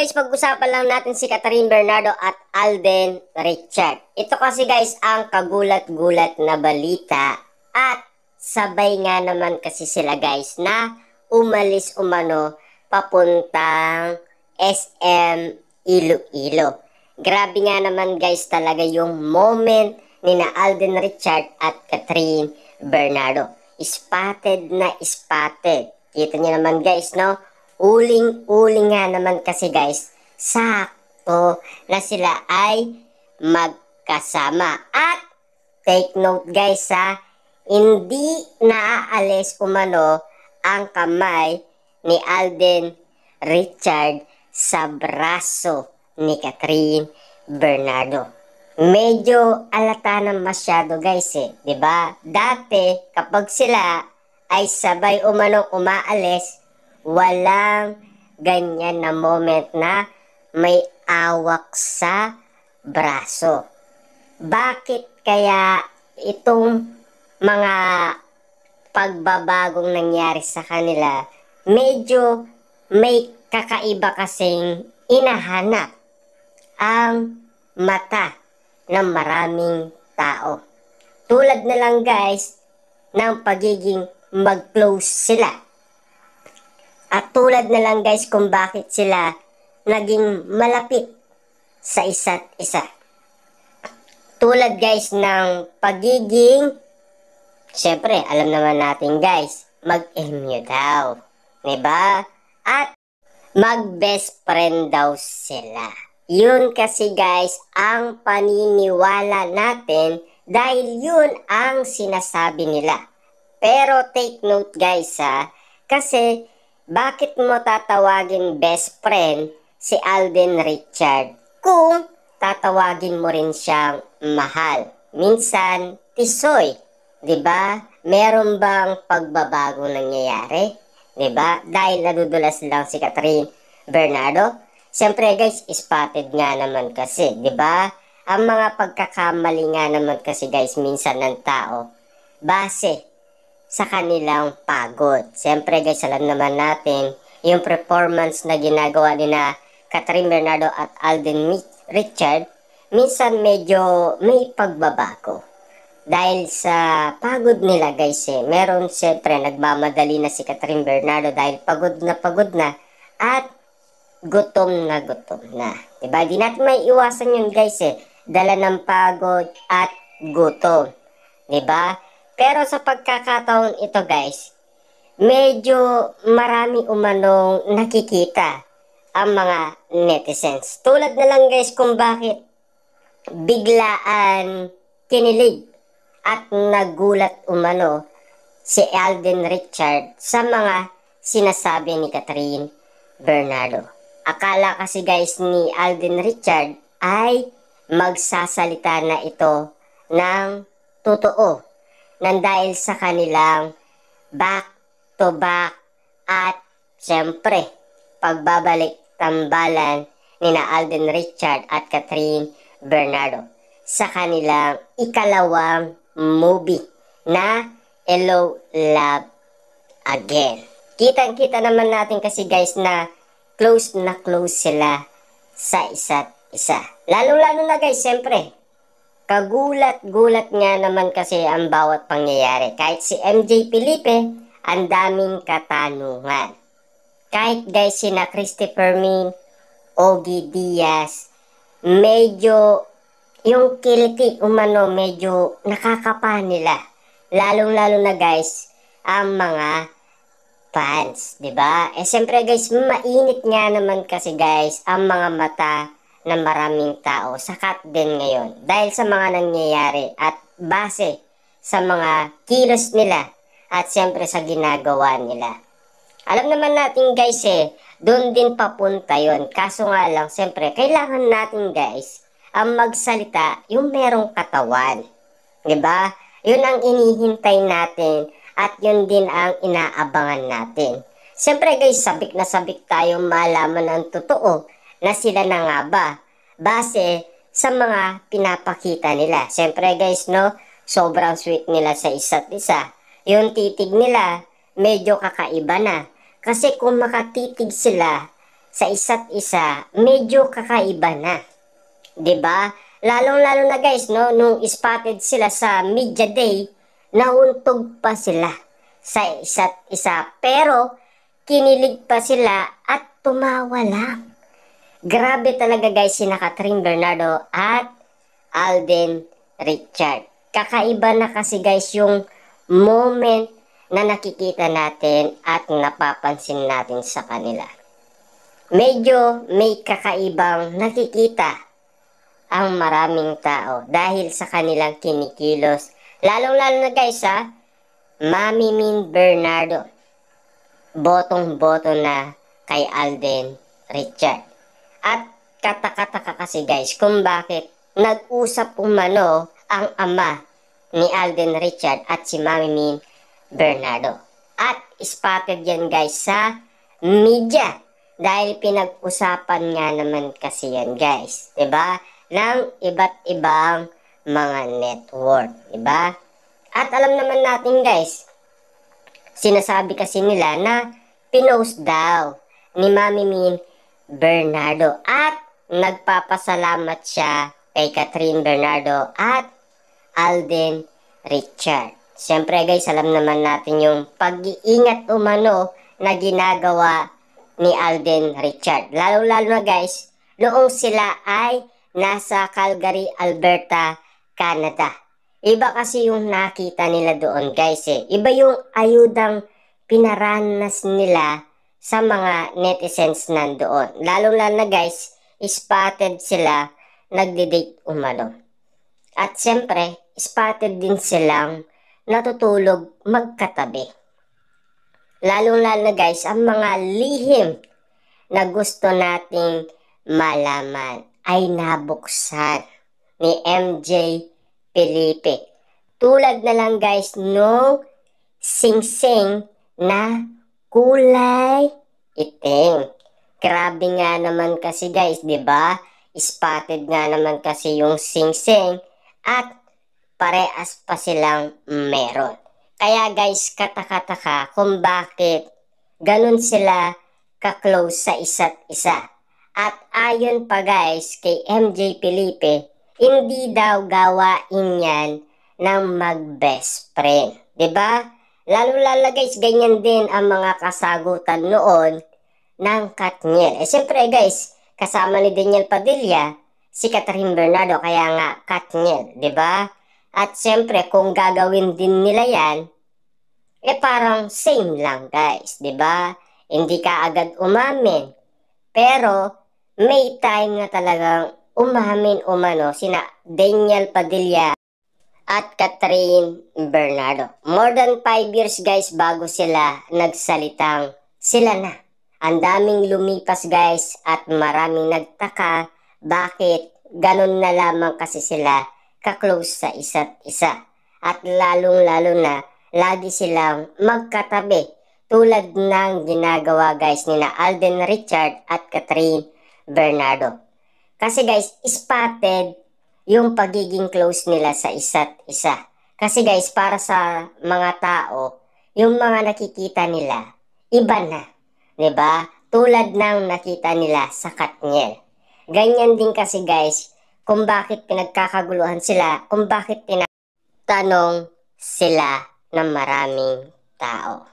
guys, pag-usapan lang natin si Catherine Bernardo at Alden Richard. Ito kasi guys ang kagulat-gulat na balita at sabay nga naman kasi sila guys na umalis umano papuntang SM Iloilo. Grabe nga naman guys talaga yung moment ni na Alden Richard at Catherine Bernardo. Spotted na spotted. Kita niyo naman guys, no? Uling-uling nga naman kasi guys, sakto na sila ay magkasama. At take note guys ha, hindi naaalis umano ang kamay ni Alden Richard sa braso ni Catherine Bernardo. Medyo alata na masyado guys eh, 'di ba? Dati kapag sila ay sabay umano umaalis, walang ganyan na moment na may awak sa braso. Bakit kaya itong mga pagbabagong nangyari sa kanila, medyo may kakaiba kasing inahanap ang mata ng maraming tao. Tulad na lang guys ng pagiging mag-close sila. At tulad na lang guys kung bakit sila naging malapit sa isa't isa. Tulad guys ng pagiging, syempre alam naman natin guys, mag-MU daw. Diba? At mag-best friend daw sila. Yun kasi guys ang paniniwala natin dahil yun ang sinasabi nila. Pero take note guys ha, kasi bakit mo tatawagin best friend si Alden Richard kung tatawagin mo rin siyang mahal? Minsan, tisoy. Diba? Meron bang pagbabago nangyayari? Diba? Dahil nadudulas lang si Catherine Bernardo. Siyempre guys, spotted nga naman kasi. Diba? Ang mga pagkakamali nga naman kasi guys, minsan ng tao, base sa kanilang pagod. Siyempre guys, alam naman natin yung performance na ginagawa ni na Catherine Bernardo at Alden Richard, minsan medyo may pagbabago. Dahil sa pagod nila guys meron siyempre nagmamadali na si Catherine Bernardo dahil pagod na at gutom na gutom na. Diba? Di natin may iwasan yun guys dala ng pagod at gutom. Diba? Pero sa pagkakataon ito guys, medyo marami umanong nakikita ang mga netizens. Tulad na lang guys kung bakit biglaan kinilig at nagulat umano si Alden Richard sa mga sinasabi ni Catherine Bernardo. Akala kasi guys ni Alden Richard ay magsasalita na ito ng totoo nang dahil sa kanilang back to back at siyempre pagbabalik tambalan ni na Alden Richard at Catherine Bernardo sa kanilang ikalawang movie na Hello Love Again. Kitang-kita naman natin kasi guys na close sila sa isa't isa. Lalo-lalo na guys, siyempre, kagulat-gulat nga naman kasi ang bawat pangyayari. Kahit si MJ Felipe, ang daming katanungan. Kahit guys sina Christopher Min, Ogie Diaz, medyo yung kiliti umano medyo nakakapa nila. Lalong-lalo na guys, ang mga fans, 'di ba? Siyempre guys, mainit nga naman kasi guys ang mga mata ng maraming tao. Sakat din ngayon dahil sa mga nangyayari at base sa mga kilos nila at siyempre sa ginagawa nila. Alam naman natin guys doon din papunta yon. Kaso nga lang, siyempre, kailangan natin guys ang magsalita yung merong katawan. 'Di ba? Yun ang inihintay natin. At yun din ang inaabangan natin. Siyempre guys, sabik na sabik tayo malaman ang totoo na sila na nga ba. Base sa mga pinapakita nila. Siyempre guys, no, sobrang sweet nila sa isa't isa. Yung titig nila, medyo kakaiba na. Kasi kung makatitig sila sa isa't isa, medyo kakaiba na. 'Di ba? Lalong-lalo na guys, no, nung spotted sila sa media day, nauntog pa sila sa isa't isa. Pero, kinilig pa sila at tumawa lang. Grabe talaga guys si Catherine Bernardo at Alden Richard. Kakaiba na kasi guys yung moment na nakikita natin at napapansin natin sa kanila. Medyo may kakaibang nakikita ang maraming tao dahil sa kanilang kinikilos. Lalong-lalo na guys Mami Min Bernardo. Botong-boto na kay Alden Richard. At katakataka kasi guys kung bakit nag-usap umano ang ama ni Alden Richard at si Mami Min Bernardo. At spotted yan guys sa media. Dahil pinag-usapan nga naman kasi yan guys. 'Di ba? Ng iba't ibang mga network. 'Di ba? At alam naman natin guys, sinasabi kasi nila na pinost daw ni Mami Min Bernardo. At nagpapasalamat siya kay Catherine Bernardo at Alden Richard. Siyempre guys, alam naman natin yung pag-iingat umano na ginagawa ni Alden Richard. Lalo-lalo na guys, noong sila ay nasa Calgary, Alberta, Canada. Iba kasi yung nakita nila doon guys Iba yung ayudang pinaranas nila sa mga netizens nandoon. Lalo-lalo na guys, spotted sila nagde-date umano. At siyempre, spotted din silang natutulog magkatabi. Lalong-lalo na guys, ang mga lihim na gusto nating malaman ay nabuksan ni MJ Felipe. Tulad na lang guys nung singsing na kulay itim. Grabe nga naman kasi guys, 'di ba? Spotted nga naman kasi yung singsing at parehas pa silang meron. Kaya guys, katakataka kung bakit ganun sila ka-close sa isa't isa. At ayon pa guys kay MJ Felipe, hindi daw gawain yan ng mag-best friend. 'Di ba? Lalo-lalo guys, ganyan din ang mga kasagutan noon ng Katniel. Siyempre guys, kasama ni Daniel Padilla, si Catherine Bernardo, kaya nga Katniel, 'di ba? At siyempre, kung gagawin din nila yan, parang same lang guys, 'di ba? Hindi ka agad umamin. Pero may time na talagang umamin umano sina Daniel Padilla at Catherine Bernardo. More than 5 years guys bago sila nagsalitang sila na. Ang daming lumipas guys at maraming nagtaka bakit ganun na lamang kasi sila ka-close sa isa't isa. At lalong-lalo na, lagi silang magkatabi tulad ng ginagawa guys nina Alden Richard at Catherine Bernardo. Kasi guys, spotted yung pagiging close nila sa isa't isa. Kasi guys, para sa mga tao, yung mga nakikita nila, iba na. 'Di ba? Tulad ng nakita nila sa Katniel. Ganyan din kasi guys, kung bakit pinagkakaguluhan sila, kung bakit tinatanong sila ng maraming tao.